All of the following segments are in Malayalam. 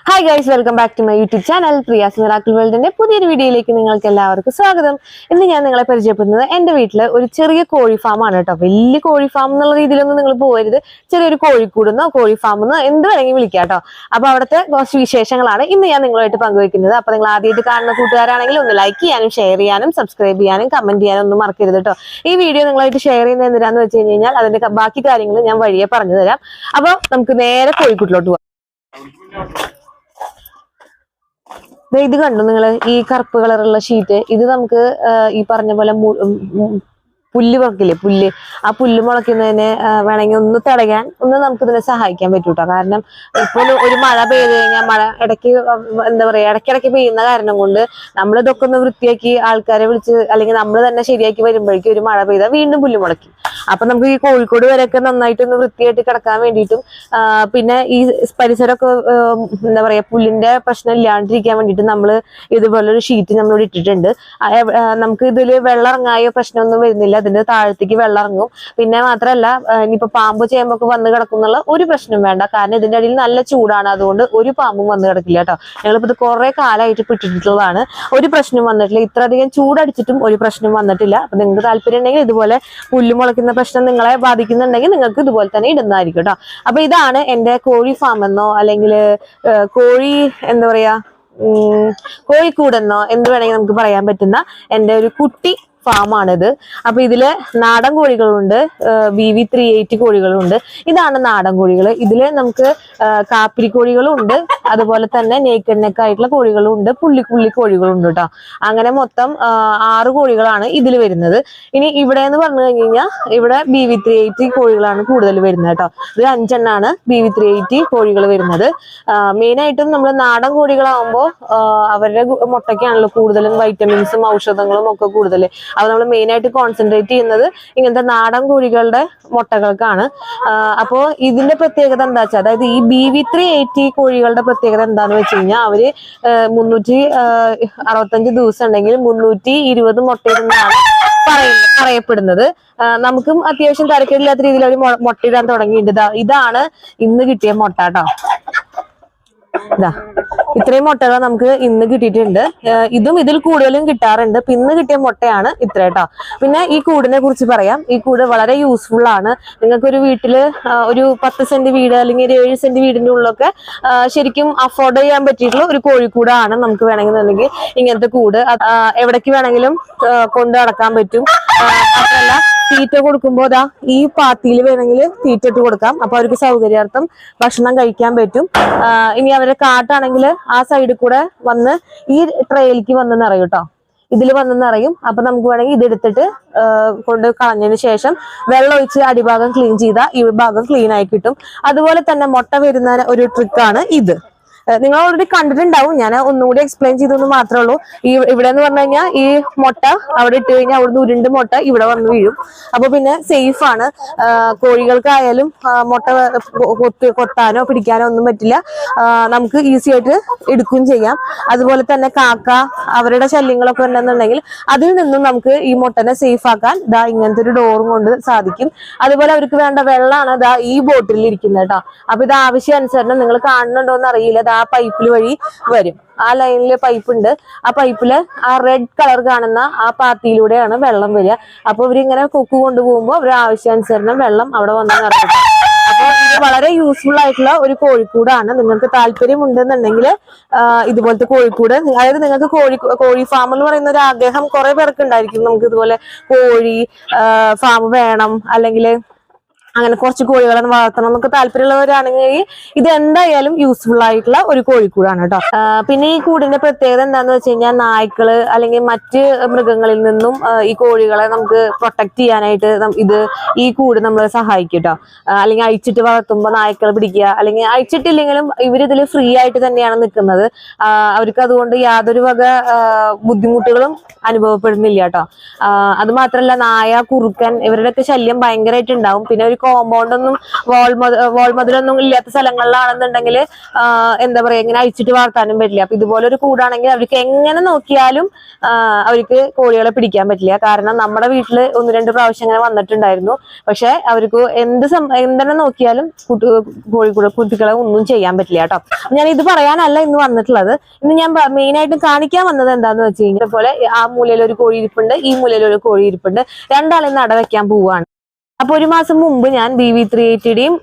Hi guys, welcome back to my YouTube channel. Priya's Miracle World ന്റെ പുതിയൊരു വീഡിയോയിലേക്ക് നിങ്ങൾക്ക് എല്ലാവർക്കും സ്വാഗതം. ഇന്ന് ഞാൻ നിങ്ങളെ പരിചയപ്പെടുന്നത് എൻ്റെ വീട്ടിലെ ഒരു ചെറിയ കോഴി ഫാം ആണ് കേട്ടോ. വലിയ കോഴി ഫാം എന്നുള്ള രീതിയിലൊന്നും നിങ്ങൾ പോകരുത്. ചെറിയൊരു കോഴിക്കൂടെന്നോ കോഴി ഫാമെന്നോ എന്ത് വേണമെങ്കിൽ വിളിക്കാം കേട്ടോ. അപ്പോൾ അവിടുത്തെ കുറച്ച് വിശേഷങ്ങളാണ് ഇന്ന് ഞാൻ നിങ്ങളുമായിട്ട് പങ്കുവെക്കുന്നത്. അപ്പോൾ നിങ്ങൾ ആദ്യമായിട്ട് കാണുന്ന കൂട്ടുകാരാണെങ്കിൽ ഒന്ന് ലൈക്ക് ചെയ്യാനും ഷെയർ ചെയ്യാനും സബ്സ്ക്രൈബ് ചെയ്യാനും കമന്റ് ചെയ്യാനും ഒന്നും മറക്കരുത് കേട്ടോ. ഈ വീഡിയോ നിങ്ങളായിട്ട് ഷെയർ ചെയ്യുന്നത് എന്തിനാന്ന് വെച്ച് കഴിഞ്ഞാൽ അതിന്റെ ബാക്കി കാര്യങ്ങൾ ഞാൻ വഴിയെ പറഞ്ഞു തരാം. അപ്പോൾ നമുക്ക് നേരെ കോഴിക്കൂട്ടിലോട്ട് പോകാം. ഇത് കണ്ടു നിങ്ങൾ, ഈ കറുപ്പ് കളറുള്ള ഷീറ്റ്, ഇത് നമുക്ക് ഈ പറഞ്ഞ പോലെ പുല്ല് മുളക്കില്ലേ, പുല്ല്, ആ പുല്ല് മുളയ്ക്കുന്നതിന് വേണമെങ്കിൽ ഒന്ന് തടയാൻ നമുക്ക് ഇതിനെ സഹായിക്കാൻ പറ്റൂട്ടോ. കാരണം ഇപ്പോൾ ഒരു മഴ പെയ്ത് കഴിഞ്ഞാൽ മഴ ഇടയ്ക്ക് എന്താ പറയാ ഇടയ്ക്കിടയ്ക്ക് പെയ്യുന്ന കാരണം കൊണ്ട് നമ്മൾ ഇതൊക്കെ ഒന്ന് വൃത്തിയാക്കി ആൾക്കാരെ വിളിച്ച് അല്ലെങ്കിൽ നമ്മൾ തന്നെ ശരിയാക്കി വരുമ്പോഴേക്കും ഒരു മഴ പെയ്താൽ വീണ്ടും പുല്ല് മുളയ്ക്കും. അപ്പൊ നമുക്ക് ഈ കോഴിക്കോട് വരെയൊക്കെ നന്നായിട്ടൊന്ന് വൃത്തിയായിട്ട് കിടക്കാൻ വേണ്ടിയിട്ടും പിന്നെ ഈ പരിസരമൊക്കെ എന്താ പറയാ പുല്ലിന്റെ പ്രശ്നം ഇല്ലാണ്ടിരിക്കാൻ വേണ്ടിയിട്ട് നമ്മൾ ഇതുപോലൊരു ഷീറ്റ് നമ്മളിവിടെ ഇട്ടിട്ടുണ്ട്. നമുക്ക് ഇതിൽ വെള്ളം ഇറങ്ങായോ പ്രശ്നമൊന്നും വരുന്നില്ല. അതിന്റെ താഴത്തേക്ക് വെള്ളം ഇറങ്ങും. പിന്നെ മാത്രമല്ല ഇനിയിപ്പോ പാമ്പ് ചേമ്പൊക്കെ വന്ന് കിടക്കുന്നുള്ള ഒരു പ്രശ്നം വേണ്ട. കാരണം ഇതിന്റെ അടിയിൽ നല്ല ചൂടാണ്, അതുകൊണ്ട് ഒരു പാമ്പും വന്ന് കിടക്കില്ല കേട്ടോ. ഞങ്ങളിപ്പോ ഇത് കുറെ കാലമായിട്ട് ഇട്ടിട്ടുള്ളതാണ്, ഒരു പ്രശ്നം വന്നിട്ടില്ല. ഇത്രയധികം ചൂടടിച്ചിട്ടും ഒരു പ്രശ്നം വന്നിട്ടില്ല. അപ്പൊ നിങ്ങൾക്ക് താല്പര്യം ഉണ്ടെങ്കിൽ ഇതുപോലെ പുല്ല് മുളയ്ക്കുന്ന പ്രശ്നം നിങ്ങളെ ബാധിക്കുന്നുണ്ടെങ്കിൽ നിങ്ങൾക്ക് ഇതുപോലെ തന്നെ ഇടുന്നതായിരിക്കും കേട്ടോ. അപ്പൊ ഇതാണ് എന്റെ കോഴി ഫാം എന്നോ അല്ലെങ്കിൽ കോഴി എന്താ പറയാ കോഴിക്കൂടെന്നോ എന്ത് വേണമെങ്കിൽ നമുക്ക് പറയാൻ പറ്റുന്ന എന്റെ ഒരു കുട്ടി ഫാമാണിത്. അപ്പൊ ഇതില് നാടൻ കോഴികളുണ്ട്, VV380 കോഴികളുണ്ട്. ഇതാണ് നാടൻ കോഴികൾ. ഇതില് നമുക്ക് കാപ്പിരി കോഴികളും ഉണ്ട്, അതുപോലെ തന്നെ നെക്ക് ആയിട്ടുള്ള കോഴികളും ഉണ്ട്, പുള്ളി കോഴികളും ഉണ്ട് കേട്ടോ. അങ്ങനെ മൊത്തം 6 കോഴികളാണ് ഇതിൽ വരുന്നത്. ഇനി ഇവിടെ എന്ന് പറഞ്ഞു കഴിഞ്ഞാൽ ഇവിടെ VV380 കോഴികളാണ് കൂടുതൽ വരുന്നത് കേട്ടോ. ഇത് 5 എണ്ണാണ് VV380 കോഴികൾ വരുന്നത്. മെയിനായിട്ടും നമ്മൾ നാടൻ കോഴികളാകുമ്പോൾ അവരുടെ മുട്ടയ്ക്കാണല്ലോ കൂടുതലും വൈറ്റമിൻസും ഔഷധങ്ങളും ഒക്കെ കൂടുതൽ. അത് നമ്മൾ മെയിൻ ആയിട്ട് കോൺസെൻട്രേറ്റ് ചെയ്യുന്നത് ഇങ്ങനത്തെ നാടൻ കോഴികളുടെ മുട്ടകൾക്കാണ്. അപ്പോ ഇതിന്റെ പ്രത്യേകത എന്താ വെച്ചാൽ, അതായത് ഈ VV380 കോഴികളുടെ പ്രത്യേകത എന്താന്ന് വെച്ച് കഴിഞ്ഞാൽ അവര് 365 ദിവസം ഉണ്ടെങ്കിൽ 320 മുട്ടയിടുന്നതാണ് പറയപ്പെടുന്നത്. നമുക്കും അത്യാവശ്യം തരക്കേടില്ലാത്ത രീതിയിൽ അവർ മുട്ടയിടാൻ തുടങ്ങിയിട്ടുണ്ട്. ഇതാണ് ഇന്ന് കിട്ടിയ മുട്ട കേട്ടോ. ഇതാ ഇത്രയും മുട്ടകൾ നമുക്ക് ഇന്ന് കിട്ടിയിട്ടുണ്ട്. ഇതും ഇതിൽ കൂടുതലും കിട്ടാറുണ്ട്. ഇന്ന് കിട്ടിയ മുട്ടയാണ് ഇത്ര കേട്ടോ. പിന്നെ ഈ കൂടിനെ കുറിച്ച് പറയാം. ഈ കൂട് വളരെ യൂസ്ഫുൾ ആണ്. നിങ്ങൾക്ക് ഒരു വീട്ടില് ഒരു 10 സെന്റ് വീട് അല്ലെങ്കിൽ ഒരു 7 സെന്റ് വീടിന്റെ ഉള്ളിലൊക്കെ ശരിക്കും അഫോർഡ് ചെയ്യാൻ പറ്റിയിട്ടുള്ള ഒരു കോഴിക്കൂടാണ്. നമുക്ക് വേണമെന്നുണ്ടെങ്കിൽ ഇങ്ങനത്തെ കൂട് എവിടേക്ക് വേണമെങ്കിലും കൊണ്ടു നടക്കാൻ പറ്റും. മാത്രമല്ല തീറ്റ കൊടുക്കുമ്പോൾ ഈ പാത്തിയിൽ വേണമെങ്കിൽ തീറ്റ ഇട്ട് കൊടുക്കാം. അപ്പൊ അവർക്ക് സൗകര്യാർത്ഥം ഭക്ഷണം കഴിക്കാൻ പറ്റും. ഇനി അവരെ കാട്ടാണെങ്കിൽ ആ സൈഡിൽ കൂടെ വന്ന് ഈ ട്രെയിലേക്ക് വന്ന് നിറയും കേട്ടോ. ഇതിൽ വന്ന് നിറയും. അപ്പൊ നമുക്ക് വേണമെങ്കിൽ ഇതെടുത്തിട്ട് കൊണ്ട് കളഞ്ഞതിന് ശേഷം വെള്ളം ഒഴിച്ച് അടിഭാഗം ക്ലീൻ ചെയ്താൽ ഈ ഭാഗം ക്ലീൻ ആയി കിട്ടും. അതുപോലെ തന്നെ മുട്ട വരുന്ന ഒരു ട്രിക്കാണ് ഇത്. നിങ്ങൾ ഓൾറെഡി കണ്ടിട്ടുണ്ടാവും, ഞാൻ ഒന്നുകൂടി എക്സ്പ്ലെയിൻ ചെയ്തെന്ന് മാത്രമേ ഉള്ളൂ. ഇവിടെ എന്ന് പറഞ്ഞു കഴിഞ്ഞാൽ ഈ മുട്ട അവിടെ ഇട്ട് കഴിഞ്ഞാൽ അവിടുന്ന് ഉരുണ്ട് മുട്ട ഇവിടെ വന്ന് വീഴും. അപ്പൊ പിന്നെ സേഫ് ആണ്. കോഴികൾക്കായാലും മുട്ട കൊത്താനോ പിടിക്കാനോ ഒന്നും പറ്റില്ല. നമുക്ക് ഈസി ആയിട്ട് എടുക്കുകയും ചെയ്യാം. അതുപോലെ തന്നെ കാക്ക അവരുടെ ശല്യങ്ങളൊക്കെ ഉണ്ടെന്നുണ്ടെങ്കിൽ അതിൽ നിന്നും നമുക്ക് ഈ മുട്ടനെ സേഫ് ആക്കാൻ ഇങ്ങനത്തെ ഒരു ഡോറും കൊണ്ട് സാധിക്കും. അതുപോലെ അവർക്ക് വേണ്ട വെള്ളമാണ് ഈ ബോട്ടിലിൽ ഇരിക്കുന്നത് കേട്ടോ. അപ്പൊ ഇത് ആവശ്യാനുസരണം നിങ്ങൾ കാണുന്നുണ്ടോന്ന് അറിയില്ല, ആ പൈപ്പിൽ വഴി വരും. ആ ലൈനില് പൈപ്പ് ഉണ്ട്. ആ പൈപ്പില് ആ റെഡ് കളർ കാണുന്ന ആ പാത്തിയിലൂടെയാണ് വെള്ളം വരിക. അപ്പൊ ഇവരിങ്ങനെ കൊക്ക് കൊണ്ടുപോകുമ്പോൾ അവർ ആവശ്യാനുസരണം വെള്ളം അവിടെ വന്ന് നിറയും. അപ്പൊ ഇത് വളരെ യൂസ്ഫുൾ ആയിട്ടുള്ള ഒരു കോഴിക്കൂടാണ്. നിങ്ങൾക്ക് താല്പര്യം ഉണ്ടെന്നുണ്ടെങ്കിൽ ഇതുപോലത്തെ കോഴിക്കൂട്, അതായത് നിങ്ങൾക്ക് കോഴി ഫാം എന്ന് പറയുന്ന ഒരു ആഗ്രഹം കുറെ പേർക്ക് ഉണ്ടായിരിക്കും. നമുക്ക് ഇതുപോലെ കോഴി ഫാം വേണം, അല്ലെങ്കിൽ അങ്ങനെ കുറച്ച് കോഴികളെ വളർത്തണം എന്നൊക്കെ താല്പര്യമുള്ളവരാണെങ്കിൽ ഇത് എന്തായാലും യൂസ്ഫുൾ ആയിട്ടുള്ള ഒരു കോഴിക്കൂടാണ് കേട്ടോ. പിന്നെ ഈ കൂടിന്റെ പ്രത്യേകത എന്താന്ന് വെച്ച് കഴിഞ്ഞാൽ നായ്ക്കള് അല്ലെങ്കിൽ മറ്റ് മൃഗങ്ങളിൽ നിന്നും ഈ കോഴികളെ നമുക്ക് പ്രൊട്ടക്ട് ചെയ്യാനായിട്ട് ഈ കൂട് നമ്മളെ സഹായിക്കും കേട്ടോ. അല്ലെങ്കിൽ അഴിച്ചിട്ട് വളർത്തുമ്പോൾ നായ്ക്കൾ പിടിക്കുക, അല്ലെങ്കിൽ അഴിച്ചിട്ടില്ലെങ്കിലും ഇവരിതിൽ ഫ്രീ ആയിട്ട് തന്നെയാണ് നിൽക്കുന്നത്. അവർക്ക് അതുകൊണ്ട് യാതൊരു വക ബുദ്ധിമുട്ടുകളും അനുഭവപ്പെടുന്നില്ല കേട്ടോ. അത് മാത്രമല്ല നായ, കുറുക്കൻ ഇവരുടെയൊക്കെ ശല്യം ഭയങ്കരമായിട്ട് ഉണ്ടാവും. പിന്നെ ഒരു കോമ്പൗണ്ടൊന്നും വോൾ മതിലൊന്നും ഇല്ലാത്ത സ്ഥലങ്ങളിലാണെന്നുണ്ടെങ്കിൽ എന്താ പറയാ ഇങ്ങനെ അഴിച്ചിട്ട് വളർത്താനും പറ്റില്ല. അപ്പൊ ഇതുപോലെ ഒരു കൂടാണെങ്കിൽ അവർക്ക് എങ്ങനെ നോക്കിയാലും അവർക്ക് കോഴികളെ പിടിക്കാൻ പറ്റില്ല. കാരണം നമ്മുടെ വീട്ടില് 1-2 പ്രാവശ്യം അങ്ങനെ വന്നിട്ടുണ്ടായിരുന്നു. പക്ഷെ അവർക്ക് എന്തെന്നെ നോക്കിയാലും കുട്ടികളെ ഒന്നും ചെയ്യാൻ പറ്റില്ല കേട്ടോ. ഞാൻ ഇത് പറയാനല്ല ഇന്ന് വന്നിട്ടുള്ളത്. ഇന്ന് ഞാൻ മെയിൻ ആയിട്ട് കാണിക്കാൻ വന്നത് എന്താന്ന് വെച്ച് കഴിഞ്ഞാൽ പോലെ ആ മൂലയിൽ ഒരു കോഴി ഇരിപ്പുണ്ട്, ഈ മൂലയിൽ ഒരു കോഴി ഇരിപ്പുണ്ട്. രണ്ടാളിന്ന് അടവെക്കാൻ പോവാണ്. അപ്പൊ 1 മാസം മുമ്പ് ഞാൻ BV380യും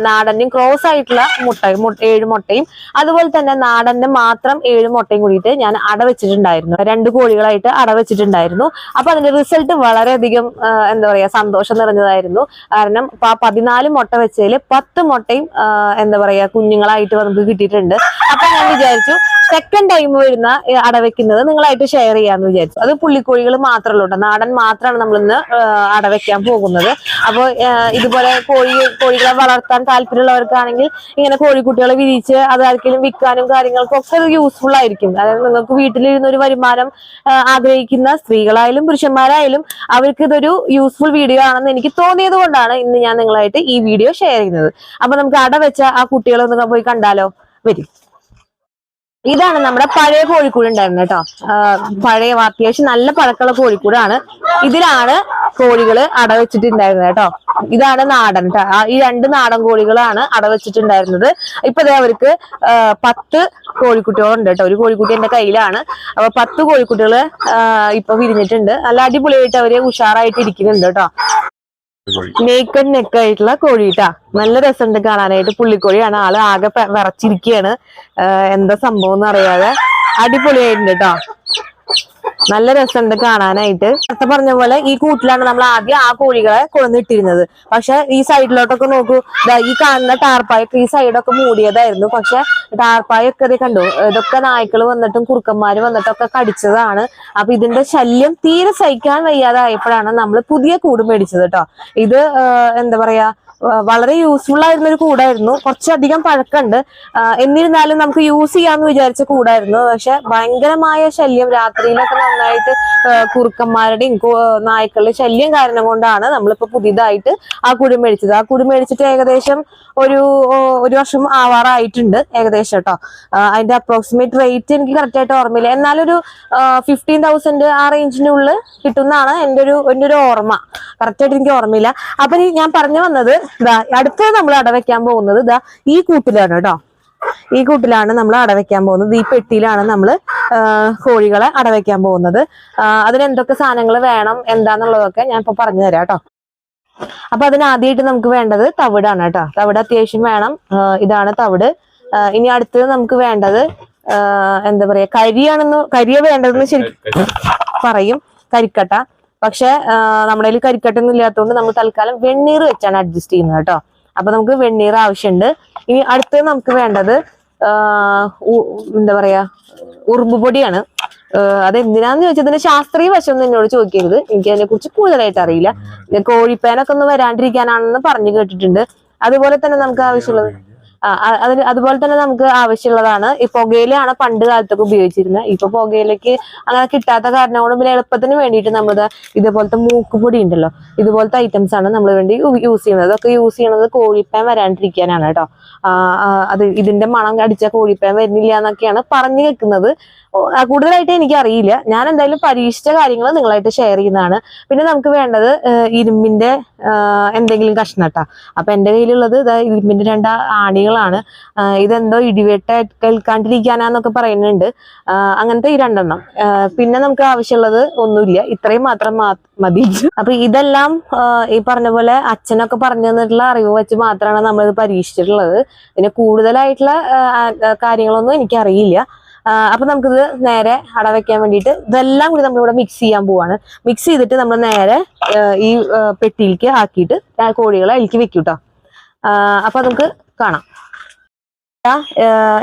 നാടന്റെയും ക്രോസ് ആയിട്ടുള്ള 7 മുട്ടയും അതുപോലെ തന്നെ നാടന്റെ മാത്രം 7 മുട്ടയും കൂടിയിട്ട് ഞാൻ അടവെച്ചിട്ടുണ്ടായിരുന്നു. 2 കോഴികളായിട്ട് അടവെച്ചിട്ടുണ്ടായിരുന്നു. അപ്പൊ അതിന്റെ റിസൾട്ട് വളരെയധികം എന്താ പറയാ സന്തോഷം നിറഞ്ഞതായിരുന്നു. കാരണം 14 മുട്ട വെച്ചതിൽ 10 മുട്ടയും എന്താ പറയാ കുഞ്ഞുങ്ങളായിട്ട് നമുക്ക് കിട്ടിയിട്ടുണ്ട്. അപ്പൊ ഞാൻ വിചാരിച്ചു സെക്കൻഡ് ടൈം വരുന്ന അടവെക്കുന്നത് നിങ്ങളായിട്ട് ഷെയർ ചെയ്യാന്ന് വിചാരിച്ചു. അത് പുള്ളിക്കോഴികൾ മാത്രമല്ല കേട്ടോ, നാടൻ മാത്രമാണ് നമ്മളിന്ന് അടവെക്കാൻ പോകുന്നത്. അപ്പോൾ ഇതുപോലെ കോഴികളെ വളർത്താൻ താല്പര്യമുള്ളവർക്കാണെങ്കിൽ ഇങ്ങനെ കോഴിക്കുട്ടികളെ വിരിച്ച് അത് ആർക്കെങ്കിലും വിൽക്കാനും കാര്യങ്ങൾക്കും ഒക്കെ അത് യൂസ്ഫുൾ ആയിരിക്കും. അതായത് നിങ്ങൾക്ക് വീട്ടിലിരുന്ന ഒരു വരുമാനം ആഗ്രഹിക്കുന്ന സ്ത്രീകളായാലും പുരുഷന്മാരായാലും അവർക്ക് ഇതൊരു യൂസ്ഫുൾ വീഡിയോ ആണെന്ന് എനിക്ക് തോന്നിയത് കൊണ്ടാണ് ഇന്ന് ഞാൻ നിങ്ങളായിട്ട് ഈ വീഡിയോ ഷെയർ ചെയ്യുന്നത്. അപ്പൊ നമുക്ക് അടവെച്ച ആ കുട്ടികളെ ഒന്ന് പോയി കണ്ടാലോ? വരും. ഇതാണ് നമ്മുടെ പഴയ കോഴിക്കൂട് ഉണ്ടായിരുന്നത് കേട്ടോ. പഴയ അത്യാവശ്യം നല്ല പഴക്കമുള്ള കോഴിക്കൂടാണ്. ഇതിലാണ് കോഴികള് അടവെച്ചിട്ടുണ്ടായിരുന്നത് കേട്ടോ. ഇതാണ് നാടൻ കേട്ടോ. ഈ 2 നാടൻ കോഴികളാണ് അടവെച്ചിട്ടുണ്ടായിരുന്നത്. ഇപ്പൊ അവർക്ക് 10 കോഴിക്കുട്ടികളുണ്ട് കേട്ടോ. ഒരു കോഴിക്കുട്ടി എന്റെ കയ്യിലാണ്. അപ്പൊ 10 കോഴിക്കുട്ടികള് ഇപ്പൊ വിരിഞ്ഞിട്ടുണ്ട്. നല്ല അടിപൊളിയായിട്ട് അവര് ഉഷാറായിട്ട് ഇരിക്കുന്നുണ്ട് കേട്ടോ. നേക്കഡ് നെക്കായിട്ടുള്ള കോഴിട്ടാ. നല്ല രസമുണ്ട് കാണാനായിട്ട്. പുള്ളിക്കോഴിയാണ്. ആള് ആകെ വിറച്ചിരിക്കുകയാണ്. എന്താ സംഭവം എന്ന് അറിയാതെ. അടിപൊളിയായിട്ടുണ്ട് കേട്ടോ. നല്ല രസമുണ്ട് കാണാനായിട്ട്. നേരത്തെ പറഞ്ഞ പോലെ ഈ കൂട്ടിലാണ് നമ്മൾ ആദ്യം ആ കോഴികളെ കൊണ്ടുവന്നിട്ടിരുന്നത്. പക്ഷെ ഈ സൈഡിലോട്ടൊക്കെ നോക്കൂ, ഈ കാണുന്ന ടാർപ്പായൊക്കെ ഈ സൈഡൊക്കെ മൂടിയതായിരുന്നു. പക്ഷെ ടാർപ്പായൊക്കെ ഇത് കണ്ടു, ഇതൊക്കെ നായ്ക്കൾ വന്നിട്ടും കുറുക്കന്മാര് വന്നിട്ടൊക്കെ കടിച്ചതാണ്. അപ്പൊ ഇതിന്റെ ശല്യം തീരെ സഹിക്കാൻ വയ്യാതായപ്പോഴാണ് നമ്മൾ പുതിയ കൂട് മേടിച്ചത് കേട്ടോ. ഇത് എന്താ പറയാ വളരെ യൂസ്ഫുൾ ആയിരുന്ന ഒരു കൂടായിരുന്നു. കുറച്ചധികം പഴക്കമുണ്ട്. എന്നിരുന്നാലും നമുക്ക് യൂസ് ചെയ്യാന്ന് വിചാരിച്ച കൂടായിരുന്നു. പക്ഷെ ഭയങ്കരമായ ശല്യം, രാത്രിയിലൊക്കെ നന്നായിട്ട് കുറുക്കന്മാരുടെയും നായ്ക്കളുടെ ശല്യം കാരണം കൊണ്ടാണ് നമ്മളിപ്പോ പുതിയതായിട്ട് ആ കൂട് മേടിച്ചത്. ആ കൂട് മേടിച്ചിട്ട് ഏകദേശം ഒരു വർഷം ആവാറായിട്ടുണ്ട് ഏകദേശം കേട്ടോ. അതിന്റെ അപ്രോക്സിമേറ്റ് റേറ്റ് എനിക്ക് കറക്റ്റ് ആയിട്ട് ഓർമ്മയില്ല. എന്നാലൊരു 15,000 ആ റേഞ്ചിന്റെ ഉള്ളിൽ കിട്ടുന്നതാണ് എൻ്റെ ഒരു ഓർമ്മ. കറക്റ്റ് ആയിട്ട് എനിക്ക് ഓർമ്മയില്ല. അപ്പൊ ഞാൻ പറഞ്ഞു വന്നത് അടുത്ത നമ്മൾ അടവെക്കാൻ പോകുന്നത് ഈ കൂട്ടിലാണ് കേട്ടോ. ഈ കൂട്ടിലാണ് നമ്മൾ അടവെക്കാൻ പോകുന്നത്. ഈ പെട്ടിയിലാണ് നമ്മൾ കോഴികളെ അടവെക്കാൻ പോകുന്നത്. അതിന് എന്തൊക്കെ സാധനങ്ങൾ വേണം എന്താന്നുള്ളതൊക്കെ ഞാൻ ഇപ്പൊ പറഞ്ഞു തരാം കേട്ടോ. അപ്പൊ അതിനാദ്യമായിട്ട് നമുക്ക് വേണ്ടത് തവിടാണ് കേട്ടോ. തവിട് അത്യാവശ്യം വേണം. ഇതാണ് തവിട്. ഇനി അടുത്തത് നമുക്ക് വേണ്ടത് എന്താ പറയാ കരിയ വേണ്ടതെന്ന് ശരിക്കും പറയും, കരിക്കട്ട. പക്ഷെ നമ്മുടെ കയ്യിൽ കരിക്കട്ടൊന്നും ഇല്ലാത്തതുകൊണ്ട് നമ്മൾ തൽക്കാലം വെണ്ണീർ വെച്ചാണ് അഡ്ജസ്റ്റ് ചെയ്യുന്നത് കേട്ടോ. അപ്പൊ നമുക്ക് വെണ്ണീർ ആവശ്യമുണ്ട്. ഇനി അടുത്തത് നമുക്ക് വേണ്ടത് എന്താ പറയാ ഉറുമ്പുപൊടിയാണ്. അതെന്തിനാന്ന് ചോദിച്ചാൽ ഇതിന്റെ ശാസ്ത്രീയ വശം ഒന്നും എന്നോട് ചോദിക്കരുത്. എനിക്ക് അതിനെ കുറിച്ച് കൂടുതലായിട്ട് അറിയില്ല. കോഴിപ്പേനൊക്കെ ഒന്ന് വരാണ്ടിരിക്കാനാണെന്ന് പറഞ്ഞു കേട്ടിട്ടുണ്ട്. അതുപോലെ തന്നെ നമുക്ക് ആവശ്യമുള്ളത് അതുപോലെ തന്നെ നമുക്ക് ആവശ്യമുള്ളതാണ് ഈ പുകയിലാണ് പണ്ട് കാലത്തൊക്കെ ഉപയോഗിച്ചിരുന്നത്. ഇപ്പൊ പുകയിലേക്ക് അങ്ങനെ കിട്ടാത്ത കാരണം കൊണ്ട് പിന്നെ എളുപ്പത്തിന് വേണ്ടിയിട്ട് നമ്മൾ ഇതുപോലത്തെ മൂക്കുപൊടി ഉണ്ടല്ലോ, ഇതുപോലത്തെ ഐറ്റംസ് ആണ് നമ്മൾ വേണ്ടി യൂസ് ചെയ്യുന്നത്. അതൊക്കെ യൂസ് ചെയ്യണത് കോഴിപ്പേൻ വരാണ്ടിരിക്കാനാണ് കേട്ടോ. അത് ഇതിന്റെ മണം അടിച്ച കോഴിപ്പേൻ വരുന്നില്ല എന്നൊക്കെയാണ് പറഞ്ഞു കേൾക്കുന്നത്. കൂടുതലായിട്ട് എനിക്ക് അറിയില്ല. ഞാൻ എന്തായാലും പരീക്ഷിച്ച കാര്യങ്ങൾ നിങ്ങളായിട്ട് ഷെയർ ചെയ്യുന്നതാണ്. പിന്നെ നമുക്ക് വേണ്ടത് ഇരുമ്പിന്റെ എന്തെങ്കിലും കഷ്ണട്ടാ. അപ്പൊ എന്റെ കയ്യിലുള്ളത് ഇരുമ്പിന്റെ 2 ആണികളാണ്. ഇതെന്തോ ഇടിവെട്ട് കേൾക്കാണ്ടിരിക്കാനാന്നൊക്കെ പറയുന്നുണ്ട്. അങ്ങനത്തെ ഈ 2 എണ്ണം. പിന്നെ നമുക്ക് ആവശ്യമുള്ളത് ഒന്നുമില്ല, ഇത്രയും മാത്രം മതി. അപ്പൊ ഇതെല്ലാം ഈ പറഞ്ഞ പോലെ അച്ഛനൊക്കെ പറഞ്ഞു തന്നിട്ടുള്ള അറിവ് വെച്ച് മാത്രമാണ് നമ്മളിത് പരീക്ഷിച്ചിട്ടുള്ളത്. പിന്നെ കൂടുതലായിട്ടുള്ള കാര്യങ്ങളൊന്നും എനിക്കറിയില്ല. അപ്പൊ നമുക്കിത് നേരെ അടവെക്കാൻ വേണ്ടിയിട്ട് ഇതെല്ലാം കൂടി നമ്മളിവിടെ മിക്സ് ചെയ്യാൻ പോവാണ്. മിക്സ് ചെയ്തിട്ട് നമ്മൾ നേരെ ഈ പെട്ടിയിലേക്ക് ആക്കിയിട്ട് കോഴികളെ അതിലേക്ക് വെക്കും കേട്ടോ. അപ്പൊ നമുക്ക് കാണാം.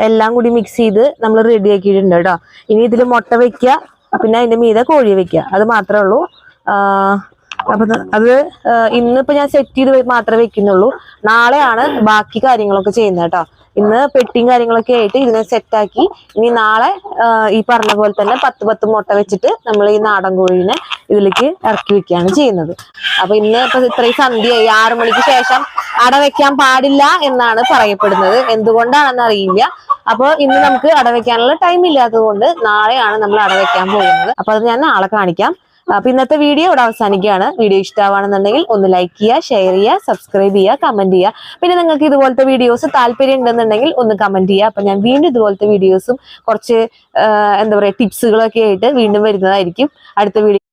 എല്ലാം കൂടി മിക്സ് ചെയ്ത് നമ്മൾ റെഡി ആക്കിയിട്ടുണ്ട് കേട്ടോ. ഇനി ഇതിൽ മുട്ട വെക്കുക, പിന്നെ അതിന്റെ മീതെ കോഴി വെക്കുക, അത് മാത്രമേ ഉള്ളൂ. അപ്പൊ അത് ഇന്നിപ്പോ ഞാൻ സെറ്റ് ചെയ്ത് മാത്രമേ വെക്കുന്നുള്ളൂ. നാളെയാണ് ബാക്കി കാര്യങ്ങളൊക്കെ ചെയ്യുന്നത് കേട്ടോ. ഇന്ന് പെട്ടിയും കാര്യങ്ങളൊക്കെ ആയിട്ട് ഇതിനെ സെറ്റാക്കി ഇനി നാളെ ഈ പറഞ്ഞ പോലെ തന്നെ 10 മുട്ട വെച്ചിട്ട് നമ്മൾ ഈ നാടൻ കോഴീനെ ഇതിലേക്ക് ഇറക്കി വെക്കുകയാണ് ചെയ്യുന്നത്. അപ്പൊ ഇന്ന് ഇപ്പൊ ഇത്രയും സന്ധ്യയായി, 6 മണിക്ക് ശേഷം അട വെക്കാൻ പാടില്ല എന്നാണ് പറയപ്പെടുന്നത്. എന്തുകൊണ്ടാണെന്ന് അറിയില്ല. അപ്പൊ ഇന്ന് നമുക്ക് അട വെക്കാനുള്ള ടൈം ഇല്ലാത്തത് കൊണ്ട് നാളെയാണ് നമ്മൾ അട വെക്കാൻ പോകുന്നത്. അപ്പൊ അത് ഞാൻ നാളെ കാണിക്കാം. അപ്പൊ ഇന്നത്തെ വീഡിയോ ഇവിടെ അവസാനിക്കുകയാണ്. വീഡിയോ ഇഷ്ടമാണെന്നുണ്ടെങ്കിൽ ഒന്ന് ലൈക്ക് ചെയ്യുക, ഷെയർ ചെയ്യുക, സബ്സ്ക്രൈബ് ചെയ്യുക, കമന്റ് ചെയ്യുക. പിന്നെ നിങ്ങൾക്ക് ഇതുപോലത്തെ വീഡിയോസ് താല്പര്യം ഉണ്ടെന്നുണ്ടെങ്കിൽ ഒന്ന് കമന്റ് ചെയ്യുക. അപ്പൊ ഞാൻ വീണ്ടും ഇതുപോലത്തെ വീഡിയോസും കുറച്ച് എന്താ പറയുക ടിപ്സുകളൊക്കെ ആയിട്ട് വീണ്ടും വരുന്നതായിരിക്കും അടുത്ത വീഡിയോ.